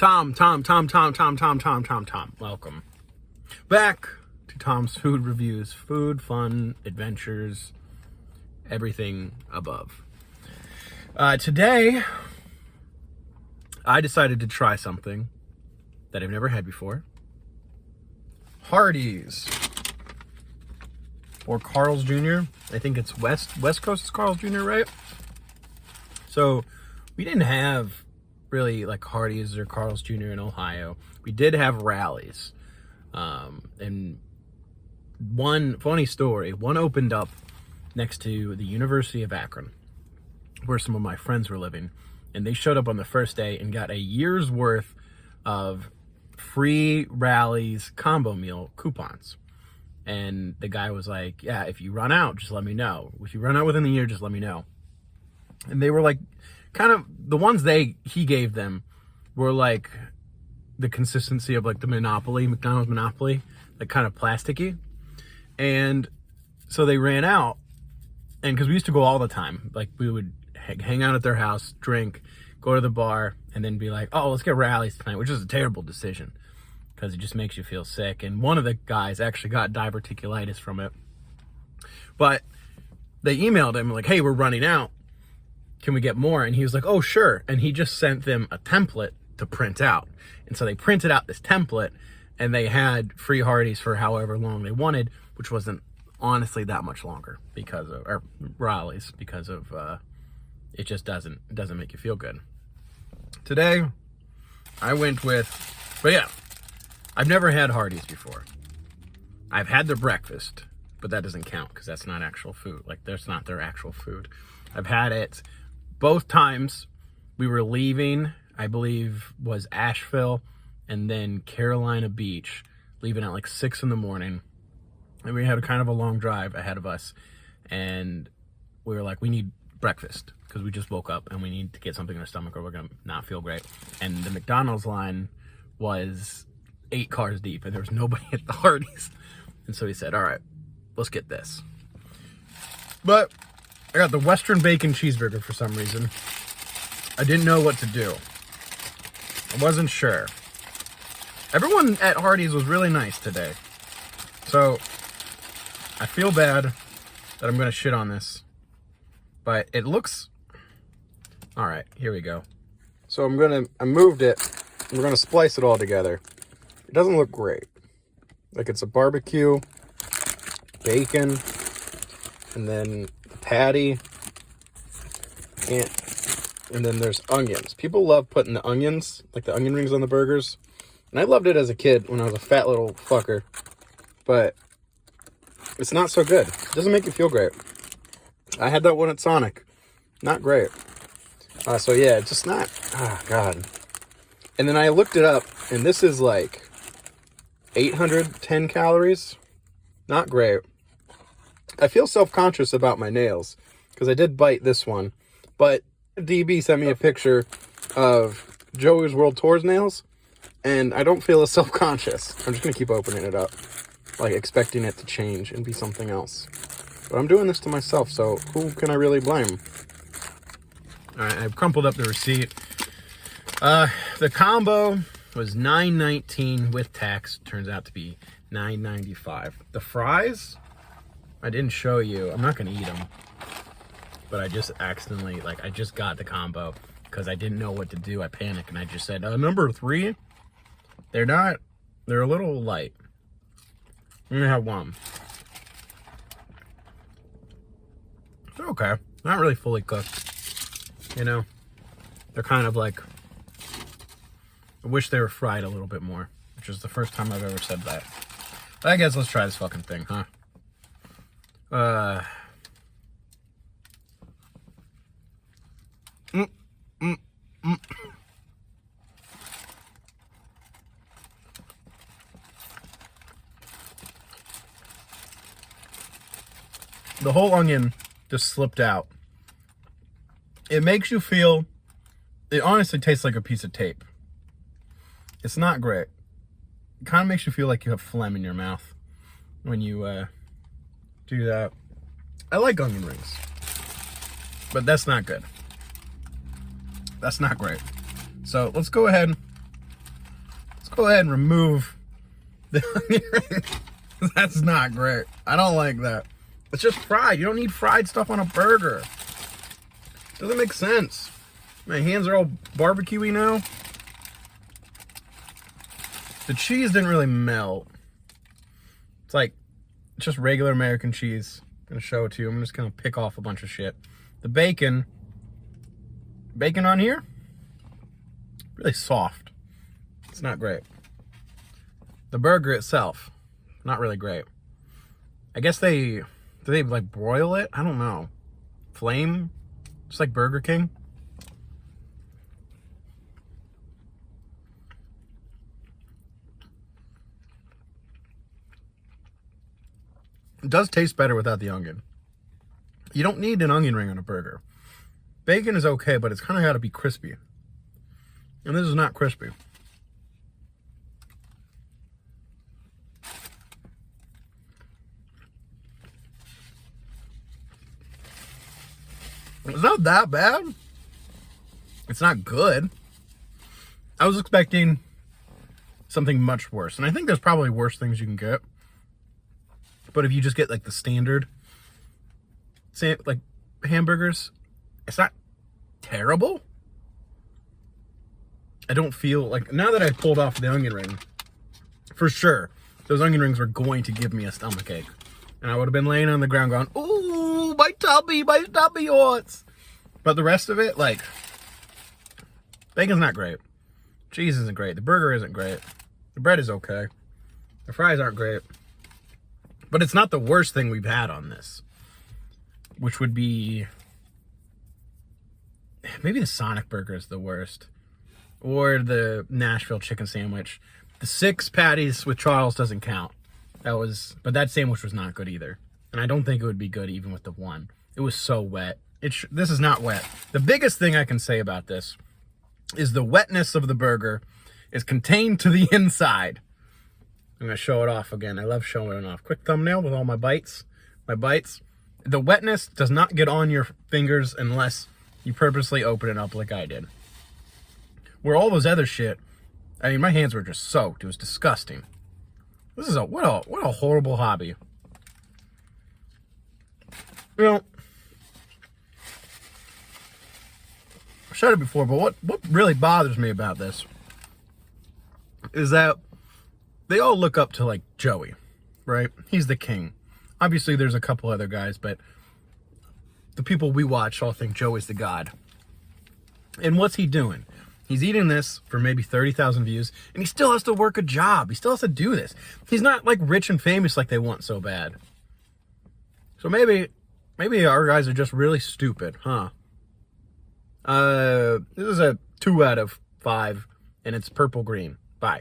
Tom. Welcome back to Tom's Food Reviews. Food, fun, adventures, everything above. Today, I decided to try something that I've never had before. Hardee's. Or Carl's Jr. I think it's West Coast is Carl's Jr., right? So, we didn't have really like Hardee's or Carl's Jr. in Ohio. We did have Rallies. And one funny story, one opened up next to the University of Akron, where some of my friends were living. And they showed up on the first day and got a year's worth of free Rallies combo meal coupons. And the guy was like, yeah, if you run out, just let me know. If you run out within the year, just let me know. And they were like, kind of, the ones he gave them were like the consistency of like the Monopoly, McDonald's Monopoly, like kind of plasticky. And so they ran out, and because we used to go all the time, like we would hang out at their house, drink, go to the bar, and then be like, oh, let's get Rallies tonight, which is a terrible decision because it just makes you feel sick. And one of the guys actually got diverticulitis from it. But they emailed him like, hey, we're running out. Can we get more? And he was like, oh, sure. And he just sent them a template to print out. And so they printed out this template, and they had free Hardee's for however long they wanted, which wasn't honestly that much longer because of, or Rallies, because of, it just doesn't make you feel good. Today, I went with, but yeah, I've never had Hardee's before. I've had their breakfast, but that doesn't count because that's not actual food. Like, that's not their actual food. I've had it both times. We were leaving, I believe, was Asheville and then Carolina Beach, leaving at like 6 in the morning. And we had a kind of a long drive ahead of us. And we were like, we need breakfast because we just woke up and we need to get something in our stomach or we're going to not feel great. And the McDonald's line was 8 cars deep and there was nobody at the Hardee's. And so he said, all right, let's get this. But I got the Western Bacon Cheeseburger for some reason. I didn't know what to do. I wasn't sure. Everyone at Hardee's was really nice today. So, I feel bad that I'm going to shit on this. But it looks... Alright, here we go. So I moved it. We're going to splice it all together. It doesn't look great. Like it's a barbecue, bacon, and then patty, and then there's onions. People love putting the onions, like the onion rings on the burgers. And I loved it as a kid when I was a fat little fucker. But it's not so good. It doesn't make you feel great. I had that one at Sonic. Not great. So yeah, it's just not, God. And then I looked it up, and this is like 810 calories. Not great. I feel self-conscious about my nails because I did bite this one, but DB sent me a picture of Joey's World Tour's nails, and I don't feel as self-conscious. I'm just going to keep opening it up, like expecting it to change and be something else. But I'm doing this to myself, so who can I really blame? All right, I've crumpled up the receipt. The combo was $9.19 with tax. Turns out to be $9.95. The fries, I didn't show you. I'm not going to eat them. But I just accidentally, I just got the combo because I didn't know what to do. I panicked and I just said, number 3? They're a little light. I'm going to have one. They're okay. Not really fully cooked. You know? They're kind of like, I wish they were fried a little bit more, which is the first time I've ever said that. But I guess let's try this fucking thing, huh? The whole onion just slipped out. It makes you feel, it honestly tastes like a piece of tape. It's not great. It kind of makes you feel like you have phlegm in your mouth when you do that. I like onion rings, but that's not good. That's not great. So let's go ahead go ahead and remove the onion ring. That's not great. I don't like that. It's just fried. You don't need fried stuff on a burger. Doesn't make sense. My hands are all barbecue-y now. The cheese didn't really melt. It's like just regular American cheese. I'm gonna show it to you. I'm just gonna pick off a bunch of shit. The bacon on here, really soft. It's not great. The burger itself, not really great. I guess do they like broil it? I don't know. Flame, just like Burger King. It does taste better without the onion. You don't need an onion ring on a burger. Bacon is okay, but it's kind of got to be crispy. And this is not crispy. It's not that bad. It's not good. I was expecting something much worse. And I think there's probably worse things you can get. But if you just get like the standard, like hamburgers, it's not terrible. I don't feel like, now that I pulled off the onion ring, for sure, those onion rings were going to give me a stomachache. And I would have been laying on the ground going, ooh, my tummy hurts. But the rest of it, like, bacon's not great. Cheese isn't great. The burger isn't great. The bread is okay. The fries aren't great. But it's not the worst thing we've had on this. Which would be, maybe the Sonic burger is the worst. Or the Nashville chicken sandwich. The 6 patties with Charles doesn't count. But that sandwich was not good either. And I don't think it would be good even with the 1. It was so wet. This is not wet. The biggest thing I can say about this is the wetness of the burger is contained to the inside. I'm going to show it off again. I love showing it off. Quick thumbnail with all my bites. The wetness does not get on your fingers unless you purposely open it up like I did. Where all those other shit, I mean, my hands were just soaked. It was disgusting. This is what a horrible hobby. You know, I said it before, but what really bothers me about this is that they all look up to, like, Joey, right? He's the king. Obviously, there's a couple other guys, but the people we watch all think Joey's the god. And what's he doing? He's eating this for maybe 30,000 views, and he still has to work a job. He still has to do this. He's not, like, rich and famous like they want so bad. So maybe our guys are just really stupid, huh? This is a 2 out of 5, and it's purple green.